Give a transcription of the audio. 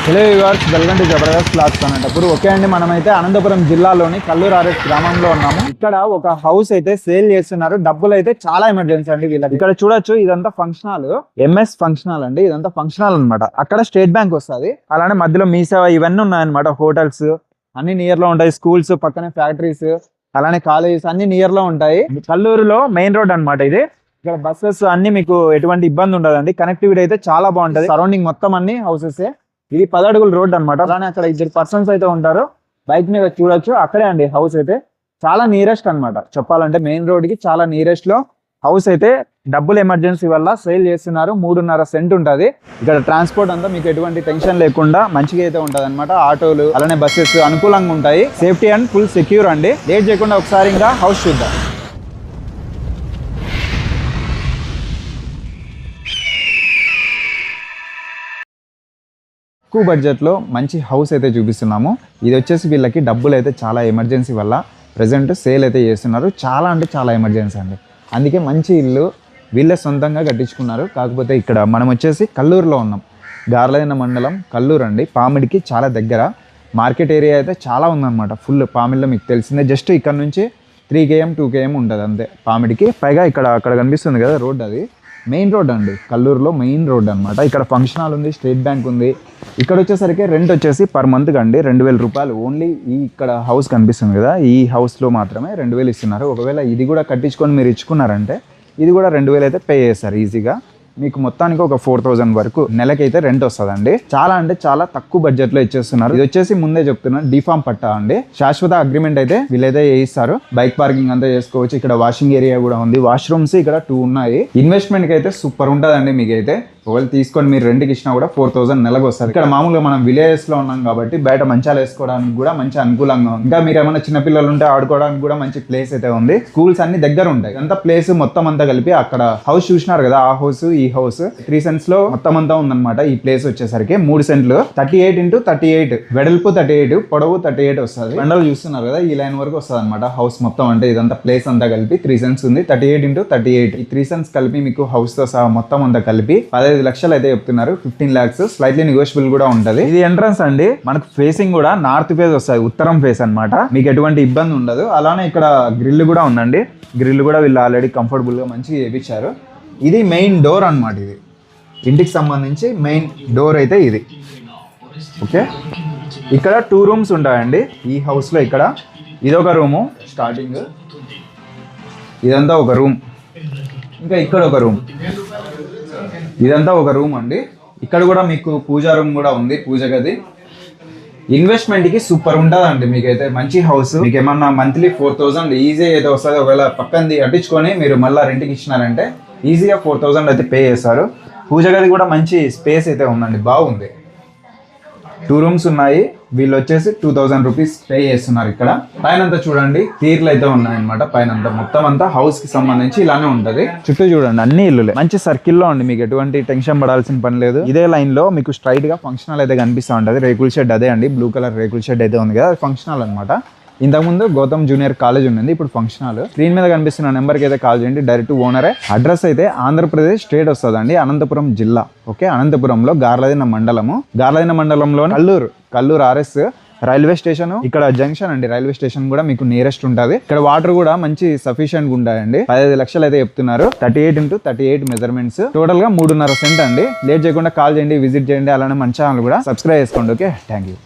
Hello viewers, welcome to Jabardasth clothes అనేటప్పుడు. Okay అండి, మనమైతే అనంతపురం జిల్లాలోని కల్లూరు ఆర్ఎస్ గ్రామంలో ఉన్నాము. ఇక్కడ ఒక హౌస్ అయితే సేల్ చేస్తున్నారు. డబ్బులు అయితే చాలా ఎమర్జెన్సీ అండి వీళ్ళకి. ఇక్కడ చూడొచ్చు, ఇదంతా function hall, MS function hall అండి. ఇదంతా ఫంక్షన్ హాల్ అనమాట. అక్కడ స్టేట్ బ్యాంక్ వస్తుంది, అలానే మధ్యలో మీ సేవ ఇవన్నీ ఉన్నాయన్నమాట. హోటల్స్ అన్ని నియర్ లో ఉంటాయి, స్కూల్స్ పక్కనే ఫ్యాక్టరీస్, అలానే కాలేజెస్ అన్ని నియర్ లో ఉంటాయి. కల్లూరులో మెయిన్ రోడ్ అనమాట ఇది. ఇక్కడ బస్సెస్ అన్ని మీకు ఎటువంటి ఇబ్బంది ఉండదండి. కనెక్టివిటీ అయితే చాలా బాగుంటది. సరౌండింగ్ మొత్తం అన్ని హౌసెస్. ఇది 10 అడుగుల రోడ్ అనమాట. అలానే అక్కడ 2 పర్సన్స్ అయితే ఉంటారు, బైక్ మీద చూడొచ్చు. అక్కడే అండి హౌస్ అయితే, చాలా నియరెస్ట్ అనమాట. చెప్పాలంటే మెయిన్ రోడ్ కి చాలా నియరెస్ట్ లో హౌస్ అయితే డబ్బులు ఎమర్జెన్సీ వల్ల సేల్ చేస్తున్నారు. 3.5 సెంట్ ఉంటుంది. ఇక్కడ ట్రాన్స్పోర్ట్ అంతా మీకు ఎటువంటి టెన్షన్ లేకుండా మంచిగా అయితే ఉంటది అనమాట. ఆటోలు అలానే బస్సెస్ అనుకూలంగా ఉంటాయి. సేఫ్టీ అండ్ ఫుల్ సెక్యూర్ అండి. లేట్ చేయకుండా ఒకసారి ఇంకా హౌస్ చూద్దాం. తక్కువ బడ్జెట్లో మంచి హౌస్ అయితే చూపిస్తున్నాము. ఇది వచ్చేసి వీళ్ళకి డబ్బులు అయితే చాలా ఎమర్జెన్సీ వల్ల ప్రజెంట్ సేల్ అయితే చేస్తున్నారు. చాలా అంటే చాలా ఎమర్జెన్సీ అండి. అందుకే మంచి ఇల్లు వీళ్ళే సొంతంగా కట్టించుకున్నారు. కాకపోతే ఇక్కడ మనం వచ్చేసి కల్లూరులో ఉన్నాం. గార్లదిన్న మండలం కల్లూరు అండి. పామిడికి చాలా దగ్గర. మార్కెట్ ఏరియా అయితే చాలా ఉందన్నమాట. ఫుల్ పామిడిలో మీకు తెలిసిందే. జస్ట్ ఇక్కడ నుంచి 3 km 2 km ఉంటుంది అంతే పామిడికి. పైగా అక్కడ కనిపిస్తుంది కదా రోడ్, అది మెయిన్ రోడ్ అండి. కల్లూరులో మెయిన్ రోడ్ అనమాట. ఇక్కడ ఫంక్షన్ హాల్ ఉంది, స్టేట్ బ్యాంక్ ఉంది. ఇక్కడ వచ్చేసరికి రెంట్ వచ్చేసి పర్ మంత్కి అండి 2000 రూపాయలు. ఓన్లీ ఈ ఇక్కడ హౌస్ కనిపిస్తుంది కదా, ఈ హౌస్లో మాత్రమే 2000 ఇస్తున్నారు. ఒకవేళ ఇది కూడా కట్టించుకొని మీరు ఇచ్చుకున్నారంటే ఇది కూడా 2000 అయితే పే చేస్తారు ఈజీగా. మీకు మొత్తానికి ఒక 4000 వరకు నెలకైతే రెంట్ వస్తుందండి. చాలా అంటే చాలా తక్కువ బడ్జెట్ లో ఇచ్చేస్తున్నారు. ఇది వచ్చేసి ముందే చెప్తున్నాను, డిఫామ్ పట్టా అండి. శాశ్వత అగ్రిమెంట్ అయితే వీళ్ళైతే చేయిస్తారు. బైక్ పార్కింగ్ అంతా చేసుకోవచ్చు. ఇక్కడ వాషింగ్ ఏరియా కూడా ఉంది. వాష్రూమ్స్ ఇక్కడ 2 ఉన్నాయి. ఇన్వెస్ట్మెంట్ కి అయితే సూపర్ ఉంటుందండి. మీకైతే ఒకవేళ తీసుకొని మీరు రెంట్కి ఇచ్చినా కూడా 4000 నెలకు వస్తుంది. ఇక్కడ మామూలుగా మనం విలేజెస్ లో ఉన్నాం కాబట్టి బయట మంచాలు వేసుకోవడానికి కూడా మంచి అనుకూలంగా ఉంది. ఇంకా మీరు ఏమైనా చిన్న పిల్లలు ఉంటే ఆడుకోవడానికి కూడా మంచి ప్లేస్ అయితే ఉంది. స్కూల్స్ అన్ని దగ్గర ఉంటాయి. అంత ప్లేస్ మొత్తం అంతా కలిపి అక్కడ హౌస్ చూసినారు కదా, ఆ హౌస్ ఈ హౌస్ 3 సెంట్స్ లో మొత్తం అంతా ఉందన్నమాట. ఈ ప్లేస్ వచ్చేసరికి 3 సెంట్లు 38 x 38 వెడల్పు 38 పొడవు 38 వస్తుంది. ఎండలు చూస్తున్నారు కదా, ఈ లైన్ వరకు వస్తుంది అనమాట హౌస్ మొత్తం. అంటే ఇదంతా ప్లేస్ అంతా కలిపి 3 సెంట్స్ ఉంది. 38 x 38 ఈ 3 సెంట్స్ కలిపి మీకు హౌస్ తో సహా మొత్తం అంతా కలిపి 15 లక్షలు అయితే చెప్తున్నారు. 15 lakhs స్లైట్లీ నెగోషియబుల్ కూడా ఉంటది. ఇది ఎంట్రన్స్ అండి. మనకు ఫేసింగ్ కూడా నార్త్ ఫేస్ వస్తుంది, ఉత్తరం ఫేస్ అనమాట. మీకు ఎటువంటి ఇబ్బంది ఉండదు. అలానే ఇక్కడ గ్రిల్ కూడా ఉందండి. గ్రిల్ కూడా వీళ్ళు ఆల్రెడీ కంఫర్టబుల్ గా మంచిగా చేయించారు. ఇది మెయిన్ డోర్ అనమాట. ఇది ఇంటికి సంబంధించి మెయిన్ డోర్ అయితే ఇది. ఓకే, ఇక్కడ 2 రూమ్స్ ఉంటాయండి ఈ హౌస్ లో. ఇక్కడ ఇదొక రూము స్టార్టింగ్, ఇదంతా ఒక రూమ్. ఇంకా ఇక్కడ ఒక రూమ్, ఇదంతా ఒక రూమ్ అండి. ఇక్కడ కూడా మీకు పూజా రూమ్ కూడా ఉంది, పూజ గది. ఇన్వెస్ట్మెంట్ కి సూపర్ ఉంటుందండి. మీకైతే మంచి హౌస్. మీకు ఏమన్నా మంత్లీ 4000 ఈజీ అయితే వస్తుంది. ఒకవేళ పక్కనది కట్టించుకొని మీరు మళ్ళీ రెంట్కి ఇచ్చినారంటే ఈజీగా 4000 అయితే పే చేస్తారు. పూజ గది కూడా మంచి స్పేస్ అయితే ఉందండి, బాగుంది. 2 రూమ్స్ ఉన్నాయి. వీళ్ళు వచ్చేసి 2000 రూపీస్ పే చేస్తున్నారు. ఇక్కడ పైన చూడండి తీర్లు అయితే ఉన్నాయన్నమాట. పైన మొత్తం అంతా హౌస్ కి సంబంధించి ఇలానే ఉంటది. చుట్టూ చూడండి అన్ని ఇల్లులే. మంచి సర్కిల్ లో ఉంది. మీకు ఎటువంటి టెన్షన్ పడాల్సిన పని లేదు. ఇదే లైన్ లో మీకు స్ట్రైట్ గా ఫంక్షన్ హాల్ అయితే కనిపిస్తూ ఉంటది. రేకుల షెడ్ అదే అండి, బ్లూ కలర్ రేకుల షెడ్ అయితే ఉంది కదా, ఫంక్షన్ హాల్ అనమాట. ఇంతకుముందు గౌతమ్ జూనియర్ కాలేజ్ ఉంది, ఇప్పుడు ఫంక్షన్ హాల్. స్క్రీన్ మీద కనిపిస్తున్న నెంబర్కి అయితే కాల్ చేయండి. డైరెక్ట్ ఓనరే. అడ్రస్ అయితే ఆంధ్రప్రదేశ్ స్టేట్ వస్తుందండి, అనంతపురం జిల్లా. ఓకే, అనంతపురంలో గార్లదిన్న మండలము. గార్లదిన్న మండలంలో కల్లూరు ఆర్ఎస్ రైల్వే స్టేషన్, ఇక్కడ జంక్షన్ అండి. రైల్వే స్టేషన్ కూడా మీకు నియరెస్ట్ ఉంటుంది. ఇక్కడ వాటర్ కూడా మంచి సఫిషియెంట్ గా ఉంటాయండి. 15 లక్షలు అయితే చెప్తున్నారు. 38 x 38 మెజర్మెంట్స్. టోటల్ గా 3.5 సెంట్ అండి. లేట్ చేయకుండా కాల్ చేయండి, విజిట్ చేయండి. అలానే మన ఛానల్ కూడా సబ్స్క్రైబ్ చేసుకోండి. Okay, thank you.